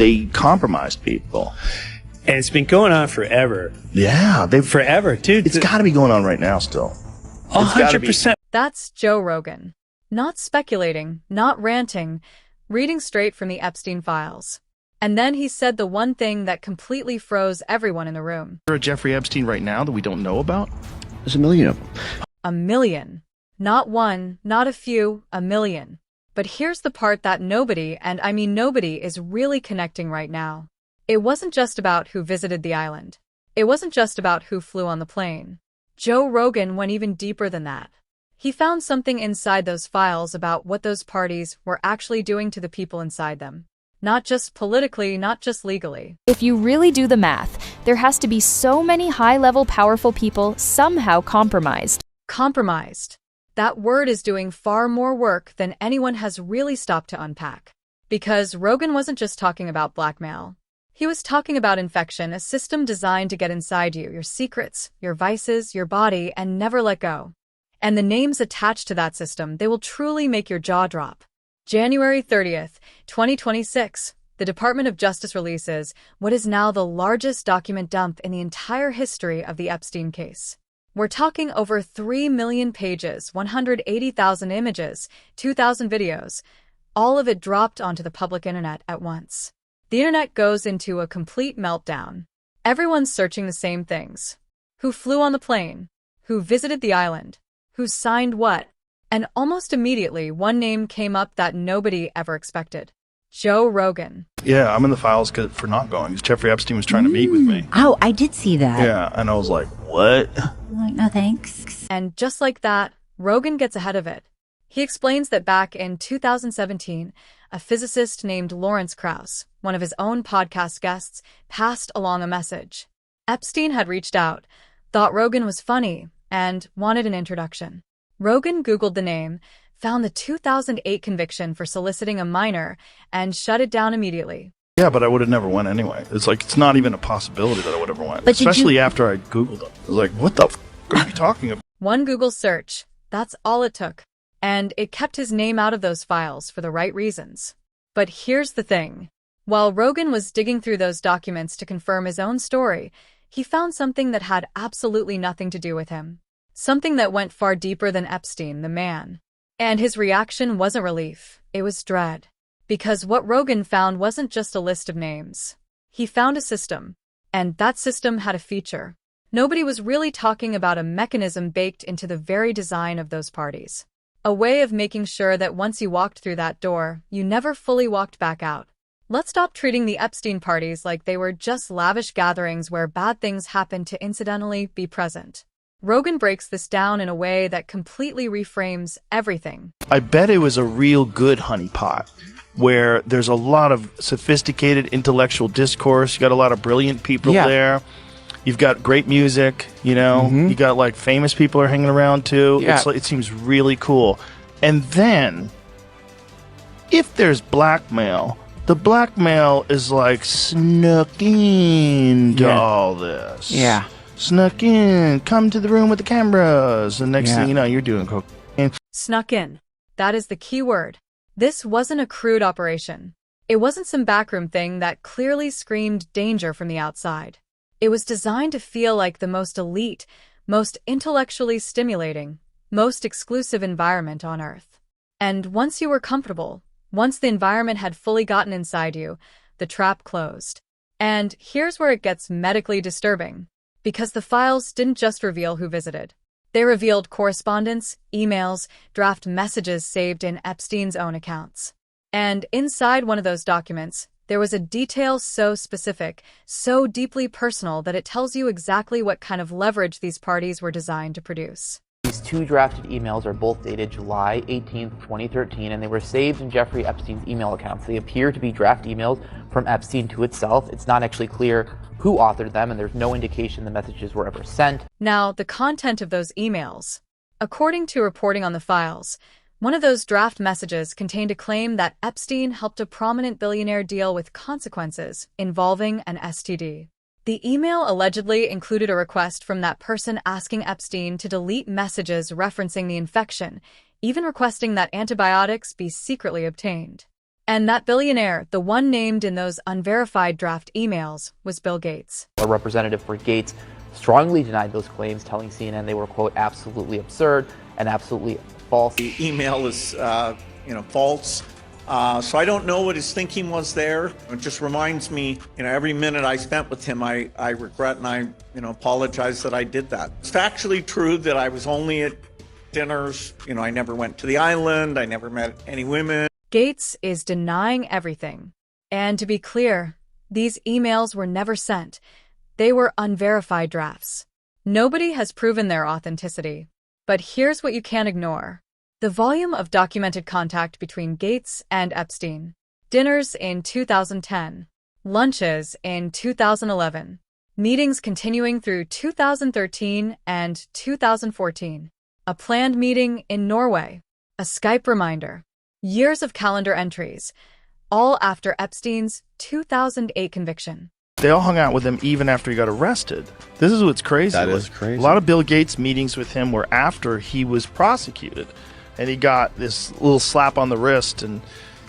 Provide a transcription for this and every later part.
they compromised people. And it's been going on forever. Yeah, forever, dude. It's got to be going on right now still. 100%. That's Joe Rogan. Not speculating, not ranting, reading straight from the Epstein files. And then he said the one thing that completely froze everyone in the room. Is there a Jeffrey Epstein right now that we don't know about? There's a million of them. A million. Not one, not a few, a million. But here's the part that nobody, and I mean nobody, is really connecting right now. It wasn't just about who visited the island. It wasn't just about who flew on the plane. Joe Rogan went even deeper than that. He found something inside those files about what those parties were actually doing to the people inside them. Not just politically, not just legally. If you really do the math, there has to be so many high-level powerful people somehow compromised. Compromised. That word is doing far more work than anyone has really stopped to unpack. Because Rogan wasn't just talking about blackmail. He was talking about infection, a system designed to get inside you, your secrets, your vices, your body, and never let go. And the names attached to that system, they will truly make your jaw drop. January 30th, 2026, the Department of Justice releases what is now the largest document dump in the entire history of the Epstein case. We're talking over 3 million pages, 180,000 images, 2,000 videos, all of it dropped onto the public internet at once. The internet goes into a complete meltdown. Everyone's searching the same things. Who flew on the plane? Who visited the island? Who signed what? And almost immediately, one name came up that nobody ever expected. Joe Rogan. Yeah, I'm in the files for not going. Jeffrey Epstein was trying to meet with me. Oh, I did see that. Yeah, and I was like, what? I'm like, no thanks. And just like that, Rogan gets ahead of it. He explains that back in 2017, a physicist named Lawrence Krauss, one of his own podcast guests, passed along a message. Epstein had reached out, thought Rogan was funny, and wanted an introduction. Rogan Googled the name, found the 2008 conviction for soliciting a minor, and shut it down immediately. Yeah, but I would have never went anyway. It's like, it's not even a possibility that I would ever went. But especially after I Googled it. I was like, what the f*** are you talking about? One Google search, that's all it took. And it kept his name out of those files for the right reasons. But here's the thing. While Rogan was digging through those documents to confirm his own story, he found something that had absolutely nothing to do with him. Something that went far deeper than Epstein, the man. And his reaction wasn't relief, it was dread. Because what Rogan found wasn't just a list of names. He found a system. And that system had a feature. Nobody was really talking about a mechanism baked into the very design of those parties. A way of making sure that once you walked through that door, you never fully walked back out. Let's stop treating the Epstein parties like they were just lavish gatherings where bad things happened to incidentally be present. Rogan breaks this down in a way that completely reframes everything. I bet it was a real good honeypot where there's a lot of sophisticated intellectual discourse. You got a lot of brilliant people there. You've got great music, you know. You got like famous people are hanging around too. It's like, it seems really cool. And then, if there's blackmail, the blackmail is like snuck into all this. Yeah. Snuck in, come to the room with the cameras. And next thing you know, you're doing cocaine. Snuck in. That is the key word. This wasn't a crude operation. It wasn't some backroom thing that clearly screamed danger from the outside. It was designed to feel like the most elite, most intellectually stimulating, most exclusive environment on Earth. And once you were comfortable, once the environment had fully gotten inside you, the trap closed. And here's where it gets medically disturbing. Because the files didn't just reveal who visited. They revealed correspondence, emails, draft messages saved in Epstein's own accounts. And inside one of those documents, there was a detail so specific, so deeply personal that it tells you exactly what kind of leverage these parties were designed to produce. These two drafted emails are both dated July 18th, 2013, and they were saved in Jeffrey Epstein's email accounts. They appear to be draft emails from Epstein to itself. It's not actually clear who authored them, and there's no indication the messages were ever sent. Now, the content of those emails. According to reporting on the files, one of those draft messages contained a claim that Epstein helped a prominent billionaire deal with consequences involving an STD. The email allegedly included a request from that person asking Epstein to delete messages referencing the infection, even requesting that antibiotics be secretly obtained. And that billionaire, the one named in those unverified draft emails, was Bill Gates. A representative for Gates strongly denied those claims, telling CNN they were, quote, absolutely absurd and absolutely false. The email is, false. So I don't know what his thinking was there. It just reminds me, every minute I spent with him, I regret and I, apologize that I did that. It's factually true that I was only at dinners. I never went to the island. I never met any women. Gates is denying everything. And to be clear, these emails were never sent. They were unverified drafts. Nobody has proven their authenticity. But here's what you can't ignore. The volume of documented contact between Gates and Epstein. Dinners in 2010. Lunches in 2011. Meetings continuing through 2013 and 2014. A planned meeting in Norway. A Skype reminder. Years of calendar entries. All after Epstein's 2008 conviction. They all hung out with him even after he got arrested. This is what's crazy. That is crazy. A lot of Bill Gates meetings with him were after he was prosecuted. And he got this little slap on the wrist, and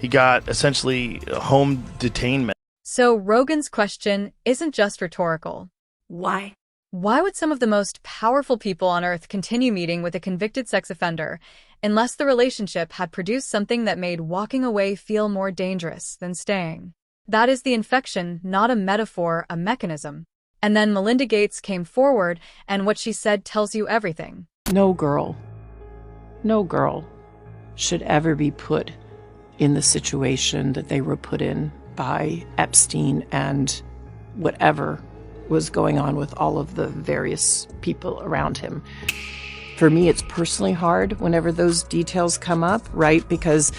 he got essentially home detainment. So Rogan's question isn't just rhetorical. Why? Why would some of the most powerful people on Earth continue meeting with a convicted sex offender unless the relationship had produced something that made walking away feel more dangerous than staying? That is the infection, not a metaphor, a mechanism. And then Melinda Gates came forward, and what she said tells you everything. No girl should ever be put in the situation that they were put in by Epstein and whatever was going on with all of the various people around him. For me, it's personally hard whenever those details come up, right? Because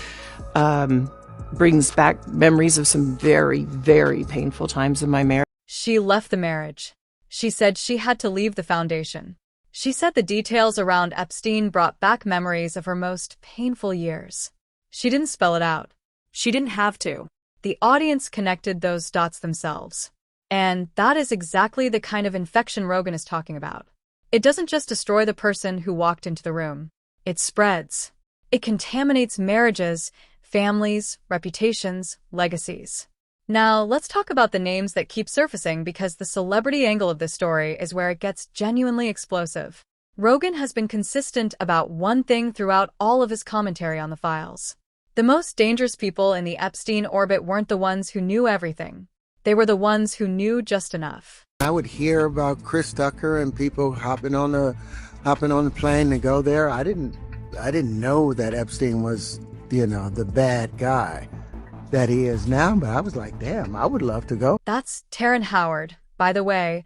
brings back memories of some very, very painful times in my marriage. She left the marriage. She said she had to leave the foundation. She said the details around Epstein brought back memories of her most painful years. She didn't spell it out. She didn't have to. The audience connected those dots themselves. And that is exactly the kind of infection Rogan is talking about. It doesn't just destroy the person who walked into the room. It spreads. It contaminates marriages, families, reputations, legacies. Now, let's talk about the names that keep surfacing, because the celebrity angle of this story is where it gets genuinely explosive. Rogan has been consistent about one thing throughout all of his commentary on the files. The most dangerous people in the Epstein orbit weren't the ones who knew everything. They were the ones who knew just enough. I would hear about Chris Tucker and people hopping on the plane to go there. I didn't know that Epstein was, the bad guy that he is now, but I was like, damn, I would love to go. That's Taryn Howard, by the way,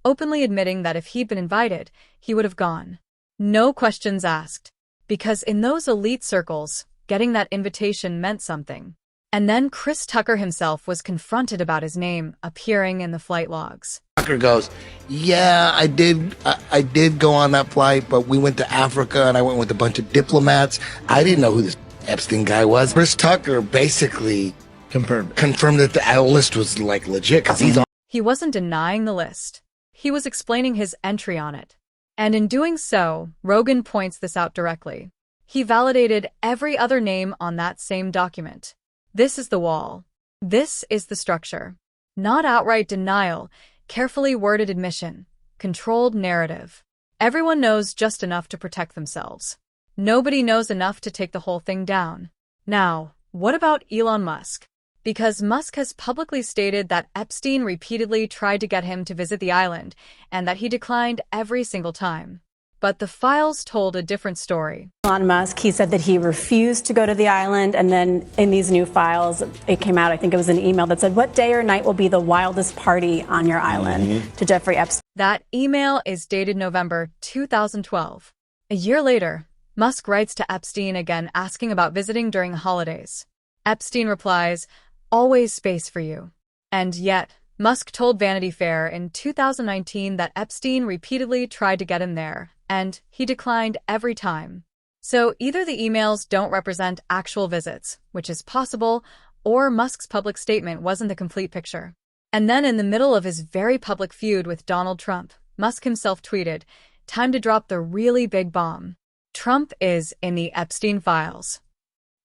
openly admitting that if he'd been invited, he would have gone. No questions asked. Because in those elite circles, getting that invitation meant something. And then Chris Tucker himself was confronted about his name appearing in the flight logs. Tucker goes, yeah, I did go on that flight, but we went to Africa and I went with a bunch of diplomats. I didn't know who this Epstein guy was. Chris Tucker basically confirmed that the list was like legit, because he's on. He wasn't denying the list. He was explaining his entry on it. And in doing so, Rogan points this out directly. He validated every other name on that same document. This is the wall. This is the structure. Not outright denial, carefully worded admission, controlled narrative. Everyone knows just enough to protect themselves. Nobody knows enough to take the whole thing down. Now, what about Elon Musk? Because Musk has publicly stated that Epstein repeatedly tried to get him to visit the island, and that he declined every single time. But the files told a different story. Elon Musk, he said that he refused to go to the island, and then in these new files, it came out, I think it was an email that said, what day or night will be the wildest party on your island, to Jeffrey Epstein. That email is dated November 2012. A year later, Musk writes to Epstein again asking about visiting during the holidays. Epstein replies, always space for you. And yet, Musk told Vanity Fair in 2019 that Epstein repeatedly tried to get him there, and he declined every time. So either the emails don't represent actual visits, which is possible, or Musk's public statement wasn't the complete picture. And then in the middle of his very public feud with Donald Trump, Musk himself tweeted, time to drop the really big bomb. Trump is in the Epstein files.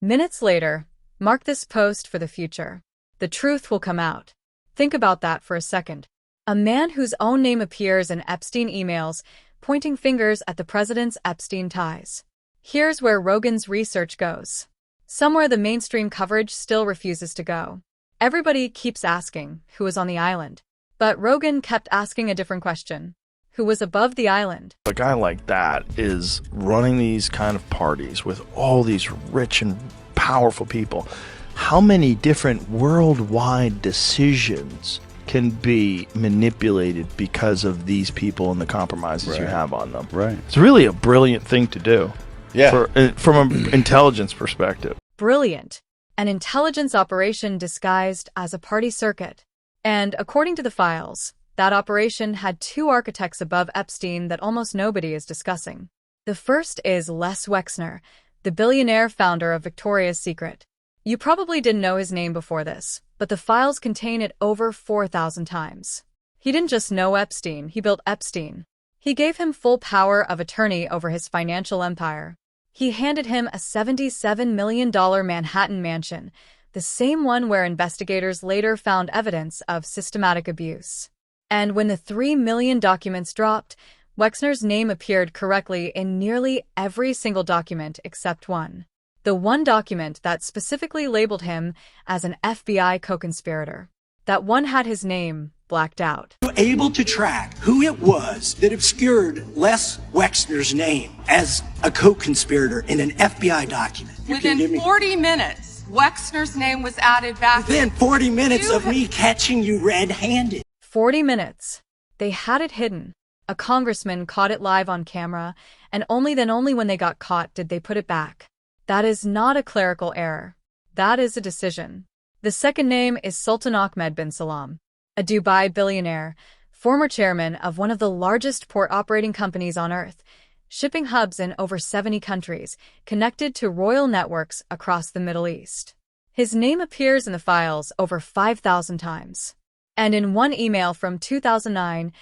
Minutes later, Mark this post for the future. The truth will come out. Think about that for a second. A man whose own name appears in Epstein emails, pointing fingers at the president's Epstein ties. Here's where Rogan's research goes. Somewhere the mainstream coverage still refuses to go. Everybody keeps asking who was on the island. But Rogan kept asking a different question. Who was above the island? A guy like that is running these kind of parties with all these rich and powerful people. How many different worldwide decisions can be manipulated because of these people and the compromises you have on them? Right. It's really a brilliant thing to do. Yeah. From an intelligence perspective. Brilliant. An intelligence operation disguised as a party circuit. And according to the files, that operation had 2 architects above Epstein that almost nobody is discussing. The first is Les Wexner, the billionaire founder of Victoria's Secret. You probably didn't know his name before this, but the files contain it over 4,000 times. He didn't just know Epstein, he built Epstein. He gave him full power of attorney over his financial empire. He handed him a $77 million Manhattan mansion, the same one where investigators later found evidence of systematic abuse. And when the 3 million documents dropped, Wexner's name appeared correctly in nearly every single document except one. The one document that specifically labeled him as an FBI co-conspirator. That one had his name blacked out. Able to track who it was that obscured Les Wexner's name as a co-conspirator in an FBI document. Within 40 minutes, Wexner's name was added back. Within 40 minutes of me catching you red-handed. 40 minutes. They had it hidden. A congressman caught it live on camera, and only when they got caught did they put it back. That is not a clerical error. That is a decision. The second name is Sultan Ahmed bin Salam, a Dubai billionaire, former chairman of one of the largest port operating companies on earth, shipping hubs in over 70 countries, connected to royal networks across the Middle East. His name appears in the files over 5,000 times. And in one email from 2009,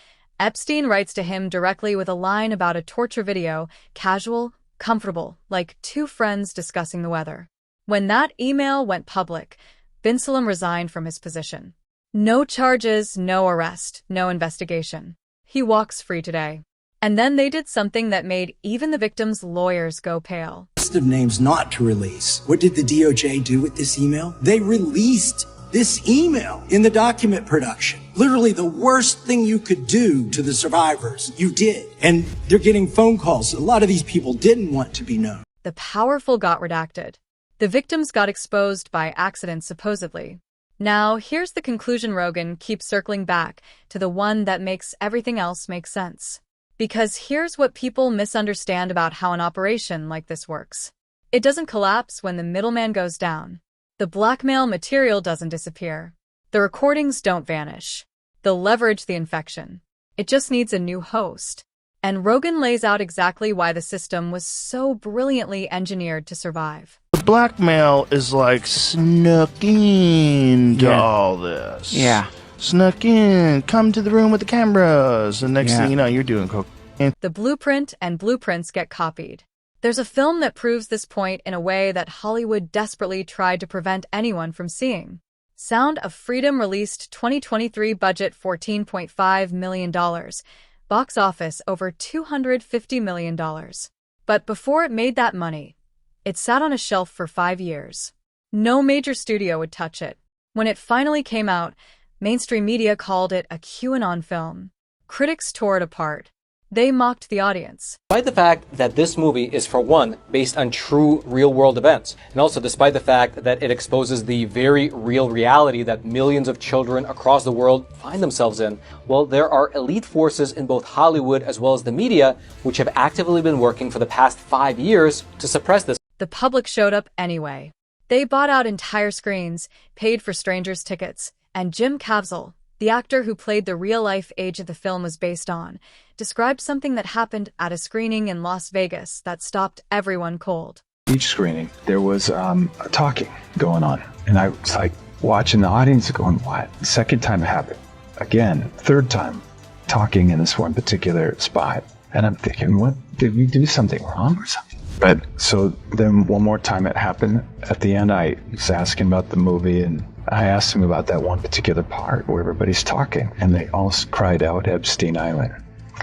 Epstein writes to him directly with a line about a torture video, casual, comfortable, like 2 friends discussing the weather. When that email went public, bin Salam resigned from his position. No charges, no arrest, no investigation. He walks free today. And then they did something that made even the victims' lawyers go pale. List of names not to release. What did the DOJ do with this email? They released this email in the document production. Literally the worst thing you could do to the survivors, you did. And they're getting phone calls. A lot of these people didn't want to be known. The powerful got redacted. The victims got exposed by accident, supposedly. Now, here's the conclusion Rogan keeps circling back to, the one that makes everything else make sense. Because here's what people misunderstand about how an operation like this works. It doesn't collapse when the middleman goes down. The blackmail material doesn't disappear. The recordings don't vanish. They'll leverage the infection. It just needs a new host. And Rogan lays out exactly why the system was so brilliantly engineered to survive. The blackmail is like snuck into all this. Yeah. Snuck in, come to the room with the cameras. And next thing you know, you're doing cocaine. The blueprint and blueprints get copied. There's a film that proves this point in a way that Hollywood desperately tried to prevent anyone from seeing. Sound of Freedom released 2023, budget $14.5 million. Box office over $250 million. But before it made that money, it sat on a shelf for 5 years. No major studio would touch it. When it finally came out, mainstream media called it a QAnon film. Critics tore it apart. They mocked the audience. Despite the fact that this movie is, for one, based on true real-world events, and also despite the fact that it exposes the very real reality that millions of children across the world find themselves in, well, there are elite forces in both Hollywood as well as the media which have actively been working for the past 5 years to suppress this. The public showed up anyway. They bought out entire screens, paid for strangers' tickets, and Jim Caviezel, the actor who played the real-life age the film was based on, described something that happened at a screening in Las Vegas that stopped everyone cold. Each screening, there was talking going on. And I was like watching the audience going, what? The second time it happened. Again, third time, talking in this one particular spot. And I'm thinking, what? Did we do something wrong or something? But so then one more time it happened. At the end, I was asking about the movie, and I asked him about that one particular part where everybody's talking, and they all cried out Epstein Island.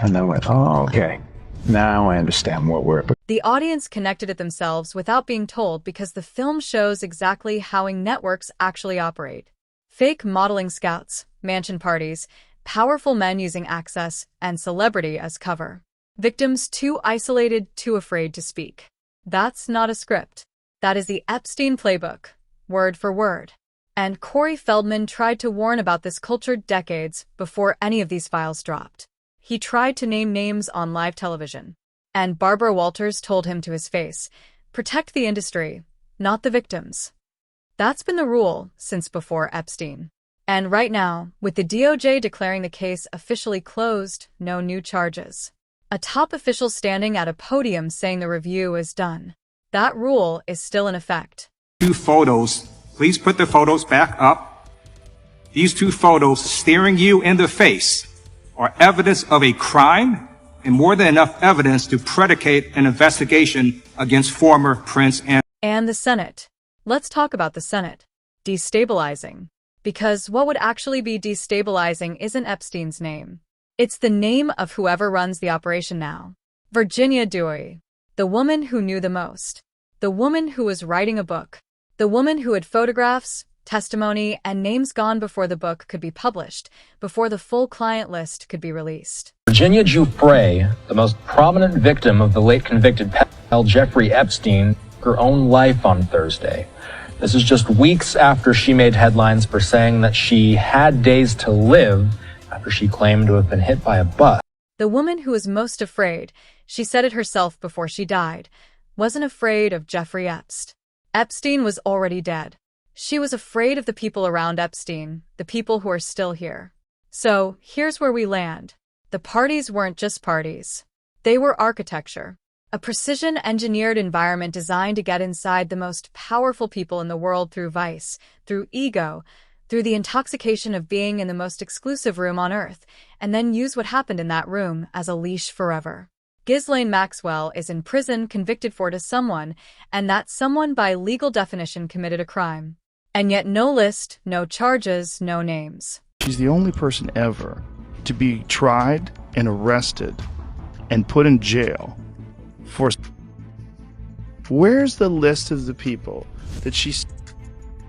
And I went, oh, okay. Now I understand what we're... The audience connected it themselves without being told because the film shows exactly how networks actually operate. Fake modeling scouts, mansion parties, powerful men using access, and celebrity as cover. Victims too isolated, too afraid to speak. That's not a script. That is the Epstein playbook, word for word. And Corey Feldman tried to warn about this culture decades before any of these files dropped. He tried to name names on live television. And Barbara Walters told him to his face, protect the industry, not the victims. That's been the rule since before Epstein. And right now, with the DOJ declaring the case officially closed, no new charges. A top official standing at a podium saying the review is done. That rule is still in effect. 2 photos. Please put the photos back up. These 2 photos staring you in the face are evidence of a crime and more than enough evidence to predicate an investigation against former Prince and the Senate. Let's talk about the Senate. Destabilizing. Because what would actually be destabilizing isn't Epstein's name. It's the name of whoever runs the operation now. Virginia Dewey. The woman who knew the most. The woman who was writing a book. The woman who had photographs, testimony, and names gone before the book could be published, before the full client list could be released. Virginia Giuffre, the most prominent victim of the late convicted pedophile Jeffrey Epstein, took her own life on Thursday. This is just weeks after she made headlines for saying that she had days to live after she claimed to have been hit by a bus. The woman who was most afraid, she said it herself before she died, wasn't afraid of Jeffrey Epstein. Epstein was already dead. She was afraid of the people around Epstein, the people who are still here. So, here's where we land. The parties weren't just parties. They were architecture. A precision-engineered environment designed to get inside the most powerful people in the world through vice, through ego, through the intoxication of being in the most exclusive room on Earth, and then use what happened in that room as a leash forever. Ghislaine Maxwell is in prison convicted for to someone, and that someone by legal definition committed a crime. And yet no list, no charges, no names. She's the only person ever to be tried and arrested and put in jail for... Where's the list of the people that she's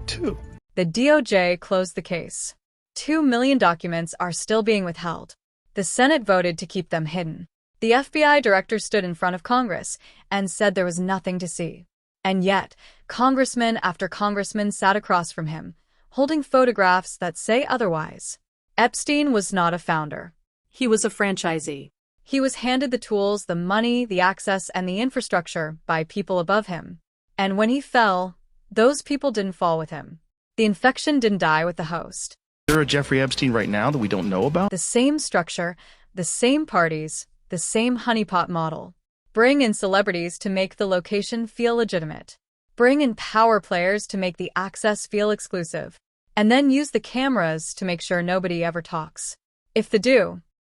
to? The DOJ closed the case. 2 million documents are still being withheld. The Senate voted to keep them hidden. The FBI director stood in front of Congress and said there was nothing to see. And yet, congressman after congressman sat across from him, holding photographs that say otherwise. Epstein was not a founder. He was a franchisee. He was handed the tools, the money, the access, and the infrastructure by people above him. And when he fell, those people didn't fall with him. The infection didn't die with the host. Is there a Jeffrey Epstein right now that we don't know about? The same structure, the same parties, the same honeypot model. Bring in celebrities to make the location feel legitimate. Bring in power players to make the access feel exclusive. And then use the cameras to make sure nobody ever talks. If they do,